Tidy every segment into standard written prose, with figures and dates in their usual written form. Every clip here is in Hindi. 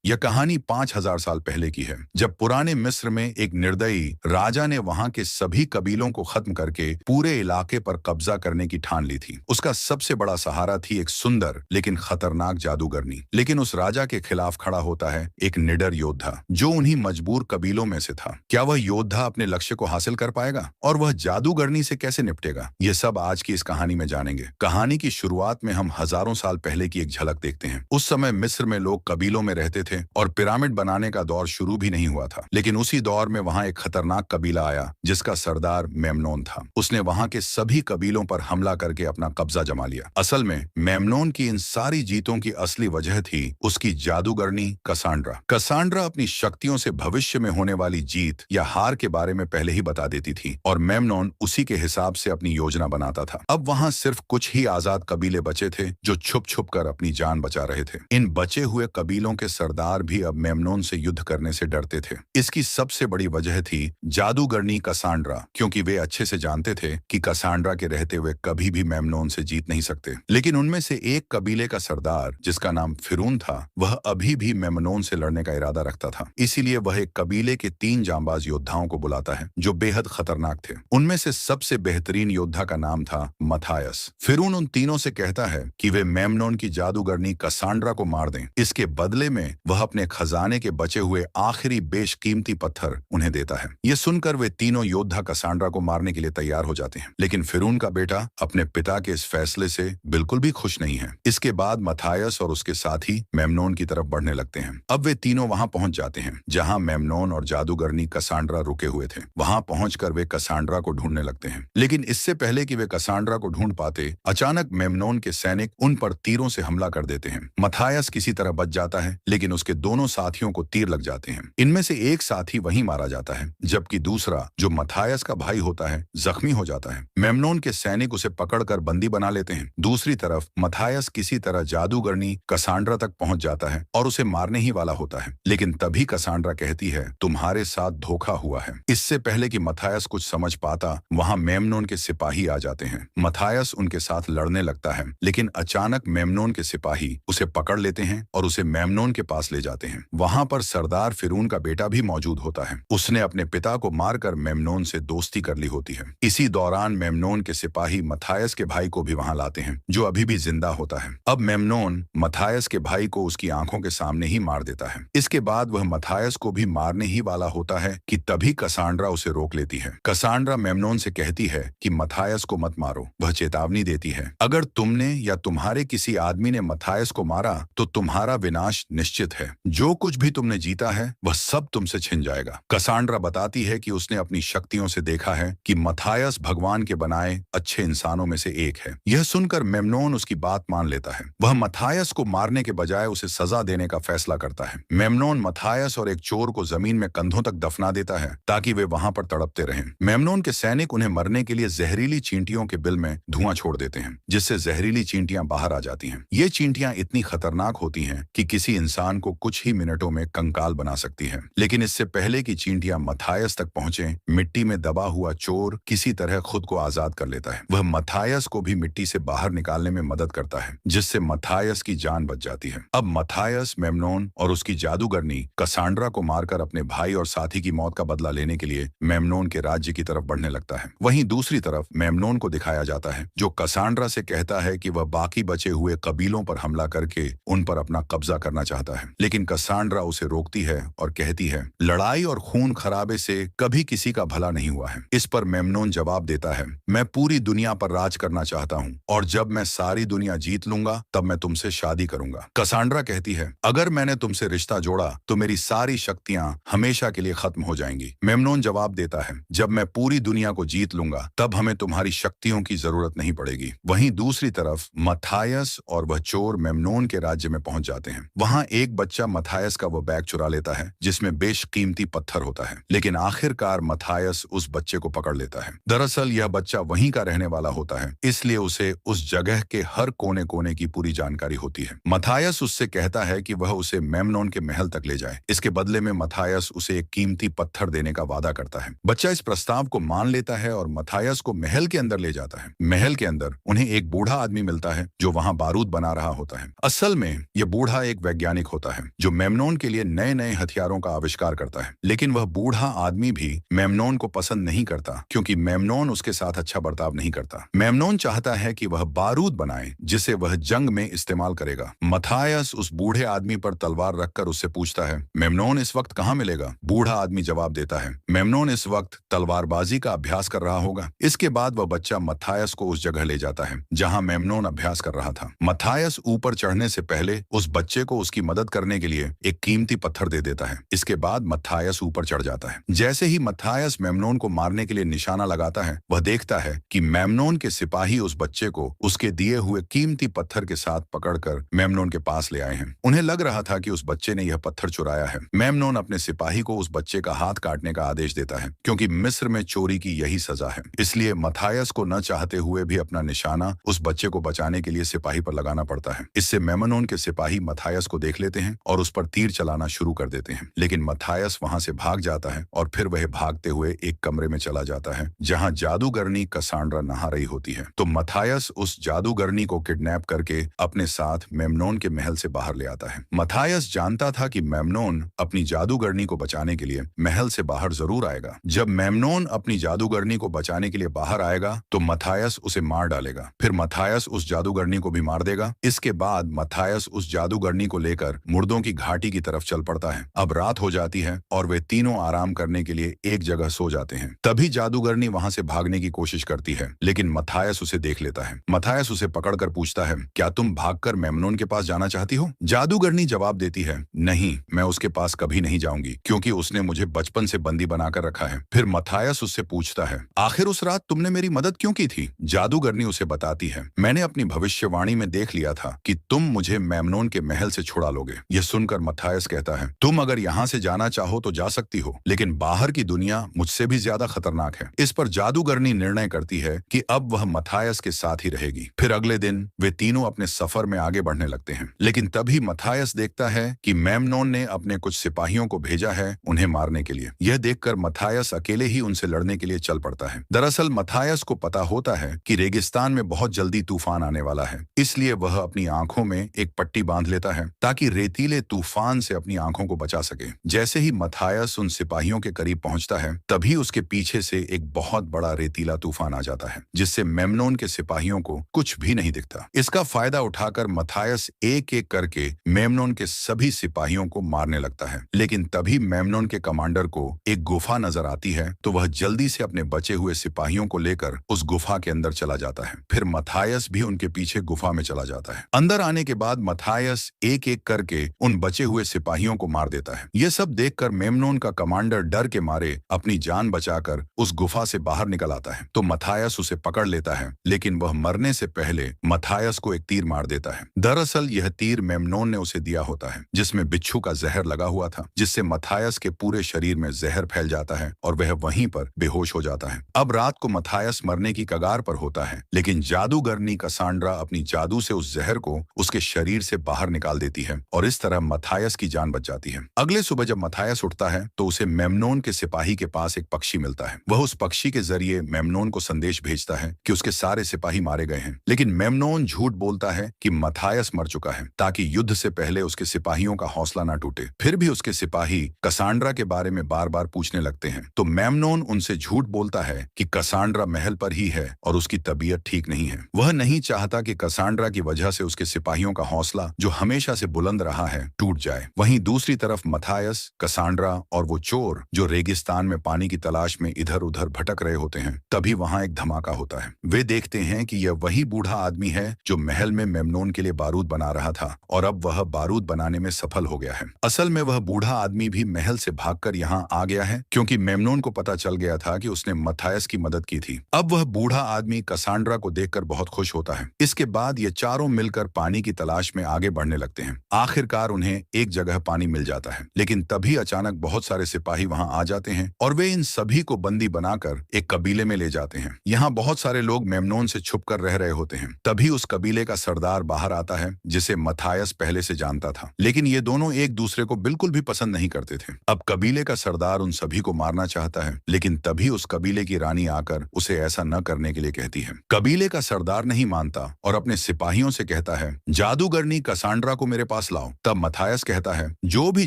यह कहानी 5000 साल पहले की है, जब पुराने मिस्र में एक निर्दयी राजा ने वहां के सभी कबीलों को खत्म करके पूरे इलाके पर कब्जा करने की ठान ली थी। उसका सबसे बड़ा सहारा थी एक सुंदर लेकिन खतरनाक जादूगरनी। लेकिन उस राजा के खिलाफ खड़ा होता है एक निडर योद्धा जो उन्हीं मजबूर कबीलों में से था। क्या वह योद्धा अपने लक्ष्य को हासिल कर पाएगा और वह जादूगरनी से कैसे निपटेगा? ये सब आज की इस कहानी में जानेंगे। कहानी की शुरुआत में हम हजारों साल पहले की एक झलक देखते हैं। उस समय मिस्र में लोग कबीलों में रहते थे और पिरामिड बनाने का दौर शुरू भी नहीं हुआ था। लेकिन उसी दौर में वहां एक खतरनाक कबीला आया जिसका सरदार मेमनोन था। उसने वहां के सभी कबीलों पर हमला करके अपना कब्जा जमा लिया। असल में मेमनोन की इन सारी जीतों की असली वजह थी उसकी जादूगरनी कसांड्रा। कसांड्रा अपनी शक्तियों से भविष्य में होने वाली जीत या हार के बारे में पहले ही बता देती थी और मेमनोन उसी के हिसाब से अपनी योजना बनाता था। अब वहां सिर्फ कुछ ही आजाद कबीले बचे थे जो छुप छुप कर अपनी जान बचा रहे थे। इन बचे हुए कबीलों के सरदार भी अब मेमनोन से युद्ध करने से डरते थे। इसकी सबसे बड़ी वजह थी जादूगरनी कसांड्रा, क्योंकि वे अच्छे से जानते थे कि कसांड्रा के रहते हुए कभी भी मेमनोन से जीत नहीं सकते। लेकिन उनमें से एक कबीले का सरदार जिसका नाम फिरून था, वह अभी भी मेमनोन से लड़ने का इरादा रखता था। इसीलिए वह एक कबीले के 3 जांबाज योद्धाओं को बुलाता है जो बेहद खतरनाक थे। उनमें से सबसे बेहतरीन योद्धा का नाम था मथायस। फिरून उन तीनों से कहता है कि वे मेमनोन की जादूगरनी कसांड्रा को मार दें। इसके बदले में वह अपने खजाने के बचे हुए आखिरी बेशकीमती पत्थर उन्हें देता है। ये सुनकर वे तीनों योद्धा कसांड्रा को मारने के लिए तैयार हो जाते हैं। लेकिन फिरून का बेटा अपने पिता के इस फैसले से बिल्कुल भी खुश नहीं है। इसके बाद मथायस और उसके साथी मेमनोन की तरफ बढ़ने लगते हैं। अब वे तीनों वहां पहुंच जाते हैं जहां मेमनोन और जादूगरनी कसांड्रा रुके हुए थे। वहां पहुंचकर वे कसांड्रा को ढूंढने लगते हैं। लेकिन इससे पहले कि वे कसांड्रा को ढूंढ पाते, अचानक मेमनोन के सैनिक उन पर तीरों से हमला कर देते हैं। मथायस किसी तरह बच जाता है, लेकिन उसके दोनों साथियों को तीर लग जाते हैं। इनमें से एक साथी वहीं मारा जाता है, जबकि दूसरा, जो मथायस का भाई होता है, जख्मी हो जाता है। मेमनोन के सैनिक उसे पकड़कर बंदी बना लेते हैं। दूसरी तरफ मथायस किसी तरह जादूगरनी कसांड्रा तक पहुंच जाता है और उसे मारने ही वाला होता है। लेकिन तभी कसांड्रा कहती है, तुम्हारे साथ धोखा हुआ है। इससे पहले कि मथायस कुछ समझ पाता, वहां मेमनोन के सिपाही आ जाते हैं। मथायस उनके साथ लड़ने लगता है, लेकिन अचानक मेमनोन के सिपाही उसे पकड़ लेते हैं और उसे मेमनोन के पास ले जाते हैं। वहां पर सरदार फिरून का बेटा भी मौजूद होता है। उसने अपने पिता को मारकर मेमनोन से दोस्ती कर ली होती है। इसी दौरान मेमनोन के सिपाही मथायस के भाई को भी वहां लाते हैं, जो अभी भी जिंदा होता है। अब मेमनोन मथायस के भाई को उसकी आंखों के सामने ही मार देता है। इसके बाद वह मथायस को भी मारने ही वाला होता है कि तभी कसांड्रा उसे रोक लेती है। कसांड्रा मेमनोन से कहती है कि मथायस को मत मारो। वह चेतावनी देती है, अगर तुमने या तुम्हारे किसी आदमी ने मथायस को मारा तो तुम्हारा विनाश निश्चित है। जो कुछ भी तुमने जीता है वह सब तुमसे छिन जाएगा। कसांड्रा बताती है कि उसने अपनी शक्तियों से देखा है कि मथायस भगवान के बनाए अच्छे इंसानों में से एक है। यह सुनकर मेमनोन उसकी बात मान लेता है। वह मथायस को मारने के बजाय उसे सजा देने का फैसला करता है। मेमनोन मथायस और एक चोर को जमीन में कंधों तक दफना देता है ताकि वे वहां पर तड़पते रहें। मेमनोन के सैनिक उन्हें मरने के लिए जहरीली चींटियों के बिल में धुआं छोड़ देते हैं, जिससे जहरीली चींटियां बाहर आ जाती हैं। ये चींटियां इतनी खतरनाक होती हैं कि किसी इंसान को कुछ ही मिनटों में कंकाल बना सकती हैं। लेकिन इससे पहले कि चींटियां मथायस तक पहुंचे, मिट्टी में दबा हुआ चोर किसी तरह खुद को आजाद कर लेता है। वह मथायस को भी मिट्टी से बाहर निकालने में मदद करता है, जिससे मथायस की जान बच जाती है। अब मथायस मेमनोन और उसकी जादूगरनी कसांड्रा को मारकर अपने भाई और साथी की मौत का बदला लेने के लिए मेमनोन के राज्य की तरफ बढ़ने लगता है। वहीं दूसरी तरफ मेमनोन को दिखाया जाता है, जो कसांड्रा से कहता है कि वह बाकी बचे हुए कबीलों पर हमला करके उन पर अपना कब्जा करना चाहता है। लेकिन कसांड्रा उसे रोकती है और कहती है, लड़ाई और खून खराबे से कभी किसी का भला नहीं हुआ है। इस पर मेमनोन जवाब देता है, मैं पूरी दुनिया पर राज करना चाहता हूँ और जब मैं सारी दुनिया जीत लूंगा तब मैं तुमसे शादी करूंगा। कसांड्रा कहती है, अगर मैंने तुमसे रिश्ता जोड़ा तो मेरी सारी शक्तियां हमेशा के लिए खत्म हो जाएंगी। मेमनोन जवाब देता है, जब मैं पूरी दुनिया को जीत लूंगा तब हमें तुम्हारी शक्तियों की जरूरत नहीं पड़ेगी। वहीं दूसरी तरफ मथायस और वह चोर मेमनोन के राज्य में पहुंच जाते हैं। वहां एक बच्चा मथायस का वह बैग चुरा लेता है जिसमें बेशकीमती पत्थर होता है। लेकिन आखिरकार मथायस उस बच्चे को पकड़ लेता है। दरअसल यह बच्चा वहीं का रहने वाला होता है, इसलिए उसे उस जगह के हर कोने कोने की पूरी जानकारी होती है। मथायस उससे कहता है कि वह उसे मेमनोन के महल तक ले जाए। इसके बदले में मथायस उसे एक कीमती पत्थर देने का वादा करता है। बच्चा इस प्रस्ताव को मान लेता है और मथायस को महल के अंदर ले जाता है। महल के अंदर उन्हें एक बूढ़ा आदमी मिलता है जो वहां बारूद बना रहा होता है। असल में यह बूढ़ा एक वैज्ञानिक होता है, जो मेमनोन के लिए नए नए हथियारों का आविष्कार करता है। लेकिन वह बूढ़ा आदमी भी मेमनोन को पसंद नहीं करता, क्योंकि मेमनोन उसके साथ अच्छा बर्ताव नहीं करता। मेमनोन चाहता है कि वह बारूद बनाए जिसे वह जंग में इस्तेमाल करेगा। मथायस उस बूढ़े आदमी पर तलवार रखकर उससे पूछता है, मेमनोन इस वक्त कहाँ मिलेगा? बूढ़ा आदमी जवाब देता है, मेमनोन इस वक्त तलवारबाजी का अभ्यास कर रहा होगा। इसके बाद वह बच्चा मथायस को उस जगह ले जाता है जहां मेमनोन अभ्यास कर रहा था। मथायस ऊपर चढ़ने से पहले उस बच्चे को उसकी मदद करने के लिए एक कीमती पत्थर दे देता है। इसके बाद मथायस ऊपर चढ़ जाता है। जैसे ही मथायस मेमनोन को मारने के लिए निशाना लगाता है, वह देखता है कि मेमनोन के सिपाही उस बच्चे को उसके दिए हुए कीमती पत्थर के साथ पकड़कर मेमनोन के पास ले आए हैं। उन्हें लग रहा था कि उस बच्चे ने यह पत्थर चुराया है। मेमनोन अपने सिपाही को उस बच्चे का हाथ काटने का आदेश देता है, क्योंकि मिस्र में चोरी की यही सजा है। इसलिए मथायस को न चाहते हुए भी अपना निशाना उस बच्चे को बचाने के लिए सिपाही पर लगाना पड़ता है। इससे मेमनोन के सिपाही मथायस को देख लेते हैं और उस पर तीर चलाना शुरू कर देते हैं। लेकिन मथायस वहां से भाग जाता है और फिर वह भागते हुए एक कमरे में चला जाता है जहां जादूगरनी कसांड्रा नहा रही होती है। तो मथायस उस जादूगरनी को किडनैप करके अपने साथ मेमनोन के महल से बाहर ले आता है। मथायस जानता था कि मेमनोन अपनी जादूगरनी को बचाने के लिए महल से बाहर जरूर आएगा। जब मेमनोन अपनी जादूगरनी को बचाने के लिए बाहर आएगा तो मथायस उसे मार डालेगा। फिर मथायस उस जादूगरनी को भी मार देगा। इसके बाद मथायस उस जादूगरनी को लेकर मुर्दों की घाटी की तरफ चल पड़ता है। अब रात हो जाती है और वे तीनों आराम करने के लिए एक जगह सो जाते हैं। तभी जादूगरनी वहां से भागने की कोशिश करती है, लेकिन मथायस उसे देख लेता है। मथायस उसे पकड़कर पूछता है, क्या तुम भागकर मेमनोन के पास जाना चाहती हो? जादूगरनी जवाब देती है, नहीं, मैं उसके पास कभी नहीं जाऊंगी, क्योंकि उसने मुझे बचपन से बंदी बनाकर रखा है। फिर मथायस उससे पूछता है, आखिर उस रात तुमने मेरी मदद क्यों की थी? जादूगरनी उसे बताती है, मैंने अपनी भविष्यवाणी में देख लिया था कि तुम मुझे मेमनोन के महल से छुड़ा लोगे। यह सुनकर मथायस कहता है, तुम अगर यहाँ से जाना चाहो तो जा सकती हो, लेकिन बाहर की दुनिया मुझसे भी ज्यादा खतरनाक है। इस पर जादूगरनी निर्णय करती है कि अब वह मथायस के साथ ही रहेगी। फिर अगले दिन वे तीनों अपने सफर में आगे बढ़ने लगते हैं। लेकिन तभी मथायस देखता है कि मेमनोन ने अपने कुछ सिपाहियों को भेजा है उन्हें मारने के लिए। यह देखकर मथायस अकेले ही उनसे लड़ने के लिए चल पड़ता है। दरअसल मथायस को पता होता है कि रेगिस्तान में बहुत जल्दी तूफान आने वाला है, इसलिए वह अपनी आंखों में एक पट्टी बांध लेता है ताकि रेतीले तूफान से अपनी आंखों को बचा सके। जैसे ही मथायस उन सिपाहियों के करीब पहुंचता है, तभी उसके पीछे से एक बहुत बड़ा रेतीला तूफान आ जाता है, जिससे मेमनोन के सिपाहियों को कुछ भी नहीं दिखता। इसका फायदा उठाकर मथायस एक एक करके मेमनोन के सभी सिपाहियों को मारने लगता है। लेकिन तभी मेमनोन के कमांडर को एक गुफा नजर आती है, तो वह जल्दी से अपने बचे हुए सिपाहियों को लेकर उस गुफा के अंदर चला जाता है। फिर मथायस भी उनके पीछे गुफा में चला जाता है। अंदर आने के बाद मथायस एक एक करके उन बचे हुए सिपाहियों को मार देता है। यह सब देखकर मेमनोन का कमांडर डर के मारे अपनी जान बचाकर उस गुफा से बाहर निकल आता है। तो मथायस उसे पकड़ लेता है, लेकिन वह मरने से पहले मथायस को एक तीर मार देता है। दरअसल यह तीर मेमनोन ने उसे दिया होता है, जिसमें बिच्छू का जहर लगा हुआ था, जिससे मथायस के पूरे शरीर में जहर फैल जाता है और वह वहीं पर बेहोश हो जाता है। अब रात को मथायस मरने की कगार पर होता है, लेकिन जादूगरनी कसांड्रा अपनी जादू से उस जहर को उसके शरीर से बाहर निकाल देती है और इस तरह मथायस की जान बच जाती है। अगले सुबह जब मथायस उठता है तो उसे मेमनोन के सिपाही के पास एक पक्षी मिलता है। वह उस पक्षी के जरिए मेमनोन को संदेश भेजता है कि उसके सारे सिपाही मारे गए हैं। लेकिन मेमनोन झूठ बोलता है कि मथायस मर चुका है, ताकि युद्ध से पहले उसके सिपाहियों का हौसला न टूटे। फिर भी उसके सिपाही कसांड्रा के बारे में बार बार पूछने लगते हैं, तो मेमनोन उनसे झूठ बोलता है कि कसांड्रा महल पर ही है और उसकी तबीयत ठीक नहीं है। वह नहीं चाहता कि कसांड्रा की वजह से उसके सिपाहियों का हौसला, जो हमेशा से बुलंद रहा है, टूट जाए। वहीं दूसरी तरफ मथायस, कसांड्रा और वो चोर जो रेगिस्तान में पानी की तलाश में इधर उधर भटक रहे होते हैं, तभी वहां एक धमाका होता है। वे देखते हैं कि यह वही बूढ़ा आदमी है जो महल में मेमनोन के लिए बारूद बना रहा था और अब वह बारूद बनाने में सफल हो गया है। असल में वह बूढ़ा आदमी भी महल से भागकर यहाँ आ गया है, क्योंकि मेमनोन को पता चल गया था कि उसने मथायस की मदद की थी। अब वह बूढ़ा आदमी कसांड्रा को देखकर बहुत खुश होता है। इसके बाद ये चारों मिलकर पानी की तलाश में आगे बढ़ने लगते हैं। आखिरकार उन्हें एक जगह पानी मिल जाता है, लेकिन तभी अचानक बहुत सारे सिपाही वहां आ जाते हैं और वे इन सभी को बंदी बनाकर एक कबीले में ले जाते हैं। यहाँ बहुत सारे लोग मेमनोन से छुपकर रह रहे होते हैं। तभी उस कबीले का सरदार बाहर आता है, जिसे मथायस पहले से जानता था, लेकिन ये दोनों एक दूसरे को बिल्कुल भी पसंद नहीं करते थे। अब कबीले का सरदार उन सभी को मारना चाहता है, लेकिन तभी उस कबीले की रानी आकर उसे ऐसा न करने के लिए कहती है। कबीले का सरदार नहीं मानता और अपने सिपाहियों से कहता है, जादूगरनी कसांड्रा को मेरे पास लाओ। तब मथायस कहता है, जो भी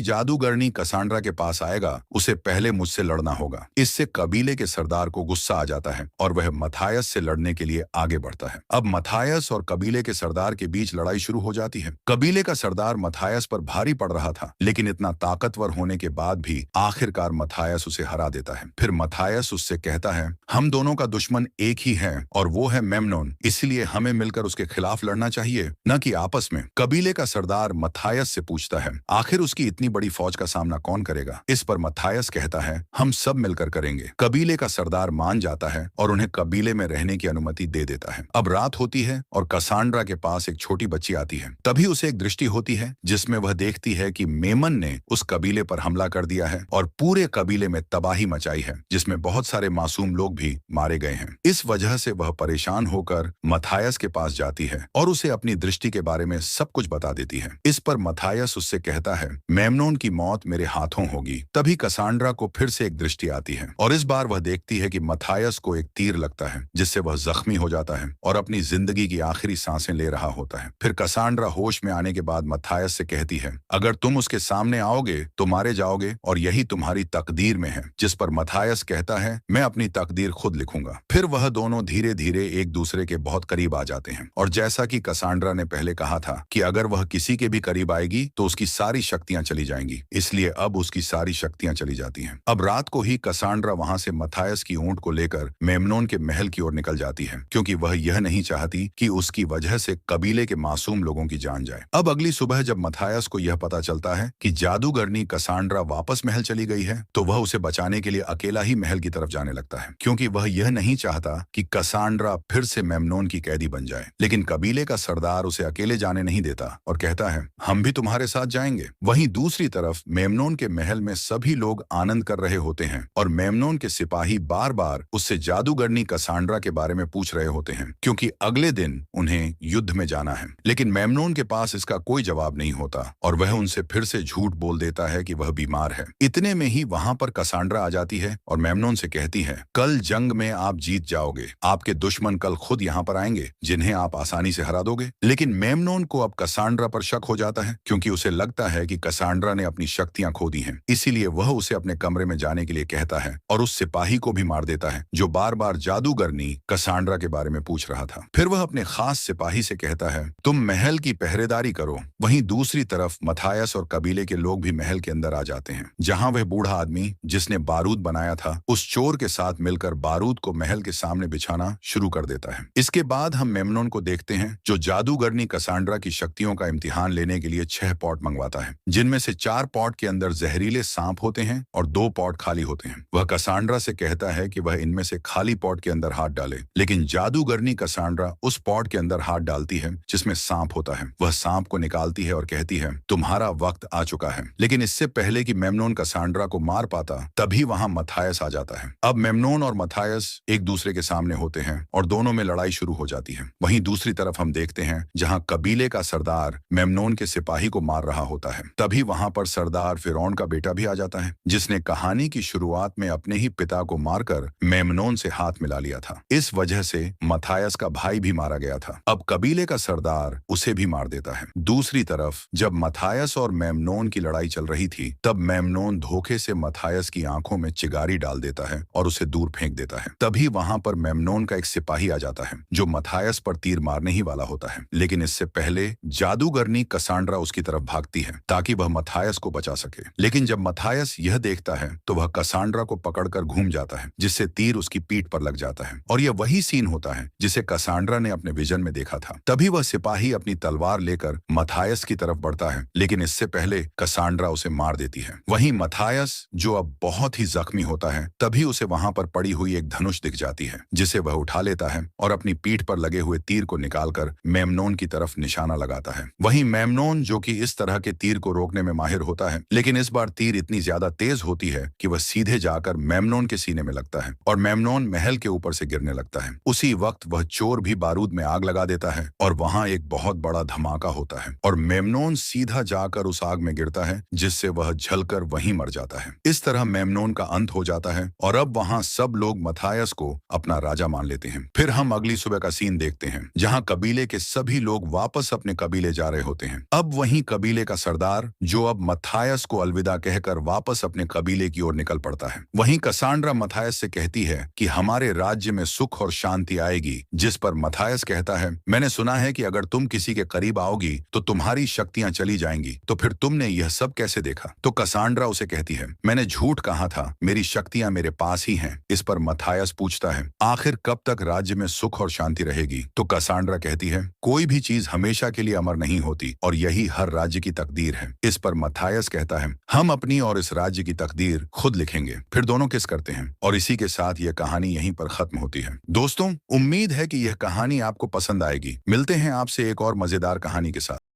जादूगरनी कसांड्रा के पास आएगा उसे पहले मुझसे लड़ना होगा। इससे कबीले के सरदार को गुस्सा आ जाता है और वह मथायस से लड़ने के लिए आगे बढ़ता है। अब मथायस और कबीले के सरदार के बीच लड़ाई शुरू हो जाती है। कबीले का सरदार मथायस पर भारी पड़ रहा था, लेकिन इतना ताकतवर होने के बाद भी आखिरकार मथायस उसे हरा देता है। फिर मथायस उससे कहता है, हम दोनों का दुश्मन एक ही है और वो है मेमनोन, इसलिए हमें मिलकर उसके खिलाफ लड़ना चाहिए, न कि आपस में। कबीले का सरदार मथायस से पूछता है, आखिर उसकी इतनी बड़ी फौज का सामना कौन करेगा? इस पर मथायस कहता है, हम सब मिलकर करेंगे। कबीले का सरदार मान जाता है और उन्हें कबीले में रहने की अनुमति दे देता है। अब रात होती है और कसांड्रा के पास एक छोटी बच्ची आती है। तभी उसे एक दृष्टि होती है जिसमें वह देखती है कि मेमन ने उस कबीले पर हमला कर दिया है और पूरे कबीले में तबाही मचाई है, जिसमें बहुत सारे मासूम लोग भी मारे गए हैं। इस वजह से वह परेशान होकर मथायस के पास जाती है और उसे अपनी दृष्टि के बारे में सब कुछ बता देती है। इस पर मथायस उससे कहता है, मेमनोन की मौत मेरे हाथों होगी। तभी कसांड्रा को फिर से एक दृष्टि आती है और इस बार वह देखती है कि मथायस को एक तीर लगता है, जिससे वह जख्मी हो जाता है और अपनी जिंदगी की आखिरी सांसें ले रहा होता है। फिर कसांड्रा होश में आने के बाद मथायस से कहती है, अगर तुम उसके सामने आओगे तो मारे जाओगे और यही तुम्हारी तकदीर में है। जिस पर मथायस कहता है, मैं अपनी तकदीर खुद लिखूंगा। फिर वह दोनों धीरे धीरे एक दूसरे के बहुत करीब आ जाते हैं और जैसा कि कसांड्रा ने पहले कहा था कि अगर वह किसी के भी करीब आएगी तो उसकी सारी शक्तियां चली जाएंगी, इसलिए अब उसकी सारी शक्तियां चली जाती हैं। अब रात को ही कसांड्रा वहां से मथायस की ऊंट को लेकर मेमनोन के महल की ओर निकल जाती है, क्योंकि वह यह नहीं चाहती कि उसकी वजह से कबीले के मासूम लोगों की जान जाए। अब अगली सुबह जब मथायस को यह पता चलता है कि जादूगरनी कसांड्रा वापस महल चली गई है, तो वह उसे बचाने के लिए अकेला ही महल की तरफ जाने लगता है, क्योंकि वह यह नहीं चाहता कि कसांड्रा फिर से मेमनोन की कैदी बन जाए। लेकिन कबीले का सरदार उसे अकेले जाने नहीं देता और कहता है, हम भी तुम्हारे साथ जाएंगे। वहीं दूसरी तरफ मेमनोन के महल में सभी लोग आनंद कर रहे होते हैं और मेमनोन के सिपाही बार बार उससे जादूगरनी कसांड्रा के बारे में पूछ रहे होते हैं, क्योंकि अगले दिन उन्हें युद्ध में जाना है। लेकिन मेमनोन के पास इसका कोई जवाब नहीं होता और वह उनसे फिर से झूठ बोल देता है कि वह बीमार है। इतने में ही वहां पर कसांड्रा आ जाती है और मेमनोन से कहती है, कल जंग में आप जीत जाओगे। आपके दुश्मन कल खुद यहाँ पर आएंगे, जिन्हें आप आसानी से हरा दोगे। लेकिन मेमनोन को अब कसांड्रा पर शक हो जाता है, क्योंकि उसे लगता है कि कसांड्रा ने अपनी शक्तियां खो दी हैं। इसीलिए वह उसे अपने कमरे में जाने के लिए कहता है और उस सिपाही को भी मार देता है जो बार बार जादूगरनी कसांड्रा के बारे में पूछ रहा था। फिर वह अपने खास सिपाही से कहता है, तुम महल की पहरेदारी करो। वहीं दूसरी तरफ मथायस और कबीले के लोग भी महल के अंदर आ जाते हैं, जहां वह बूढ़ा आदमी जिसने बारूद बनाया था उस चोर के साथ मिलकर बारूद को महल के सामने बिछाना शुरू कर देता है। इसके बाद हम मेमनोन को देखते हैं जो जादूगरनी कसांड्रा की शक्तियों का इम्तिहान लेने के लिए 6 पॉट मंगवाता है, जिनमें से 4 पॉट के अंदर जहरीले सांप होते हैं और 2 पॉट खाली होते हैं। वह कसांड्रा से कहता है कि वह इनमें से खाली पॉट के अंदर हाथ डाले, लेकिन जादूगरनी कसांड्रा उस पॉट के अंदर हाथ डालती है जिसमें सांप होता है। वह सांप को निकालती है और कहती है, तुम्हारा वक्त आ चुका है। लेकिन इससे पहले कि मेमनोन कसांड्रा को मार पाता, तभी वहां मथायस आ जाता है। अब मेमनोन और मथायस एक दूसरे के सामने होते हैं और दोनों में लड़ाई शुरू हो जाती है। वहीं दूसरी तरफ हम देखते हैं जहां कबीले का सरदार मेमनोन के सिपाही को मार रहा होता है। तभी वहां पर सरदार फिरौन का बेटा भी आ जाता है, जिसने कहानी की शुरुआत में अपने ही पिता को मारकर मेमनोन से हाथ मिला लिया था। इस वजह से मथायस का भाई भी मारा गया था। अब कबीले का सरदार उसे भी मार देता है। दूसरी तरफ जब मथायस और मेमनोन की लड़ाई चल रही थी, तब मेमनोन धोखे से मथायस की आंखों में चिगारी डाल देता है और उसे दूर फेंक देता है। तभी वहां पर मेमनोन का एक सिपाही आ जाता है जो मथायस पर तीर मारने ही वाला होता है, लेकिन इससे पहले जादूगरनी कसांड्रा उसकी तरफ भागती है ताकि वह मथायस को बचा सके। लेकिन जब मथायस यह देखता है तो वह कसांड्रा को पकड़कर घूम जाता है, जिससे तीर उसकी पीठ पर लग जाता है और यह वही सीन होता है जिसे कसांड्रा ने अपने विजन में देखा था। तभी वह सिपाही अपनी तलवार लेकर मथायस की तरफ बढ़ता है, लेकिन इससे पहले कसांड्रा उसे मार देती है। वहीं मथायस जो अब बहुत ही जख्मी होता है, तभी उसे वहां पर पड़ी हुई एक धनुष दिख जाती है, जिसे वह उठा लेता है और अपनी पीठ पर लगे हुए तीर को निकालकर मेमनोन की तरफ निशाना लगाता है। वहीं मेमनोन जो कि इस तरह के तीर को रोकने में माहिर होता है, लेकिन इस बार तीर इतनी ज्यादा तेज होती है कि वह सीधे जाकर मेमनोन के सीने में लगता है और मेमनोन महल के ऊपर से गिरने लगता है। उसी वक्त वह चोर भी बारूद में आग लगा देता है और वहां एक बहुत बड़ा धमाका होता है और मेमनोन सीधा जाकर उस आग में गिरता है, जिससे वह जलकर वहीं मर जाता है। इस तरह मेमनोन का अंत हो जाता है और अब वहां सब लोग मथायस को अपना राजा मान लेते हैं। फिर हम अगली सुबह का सीन देखते हैं, जहां कबीले के सभी लोग वापस अपने कबीले जा रहे होते हैं। अब वहीं वही कबीले का सरदार जो अब मथायस को अलविदा कहकर वापस अपने कबीले की ओर निकल पड़ता है। वहीं कसांड्रा मथायस से कहती है कि हमारे राज्य में सुख और शांति आएगी, जिस पर मथायस कहता है, मैंने सुना है कि अगर तुम किसी के करीब आओगी तो तुम्हारी शक्तियां चली जाएंगी, तो फिर तुमने यह सब कैसे देखा? तो कसांड्रा उसे कहती है, मैंने झूठ कहा था, मेरी शक्तियां मेरे पास ही हैं। इस पर मथायस पूछता है, आखिर कब तक राज्य में सुख और शांति रहेगी? तो कसांड्रा कहती है, कोई भी चीज हमेशा के लिए अमर नहीं होती और यही हर राज्य की तकदीर है। इस पर मथायस कहता है, हम अपनी और इस राज्य की तकदीर खुद लिखेंगे। फिर दोनों किस करते हैं और इसी के साथ यह कहानी यहीं पर खत्म होती है। दोस्तों, उम्मीद है कि यह कहानी आपको पसंद आएगी। मिलते हैं आपसे एक और मजेदार कहानी के साथ।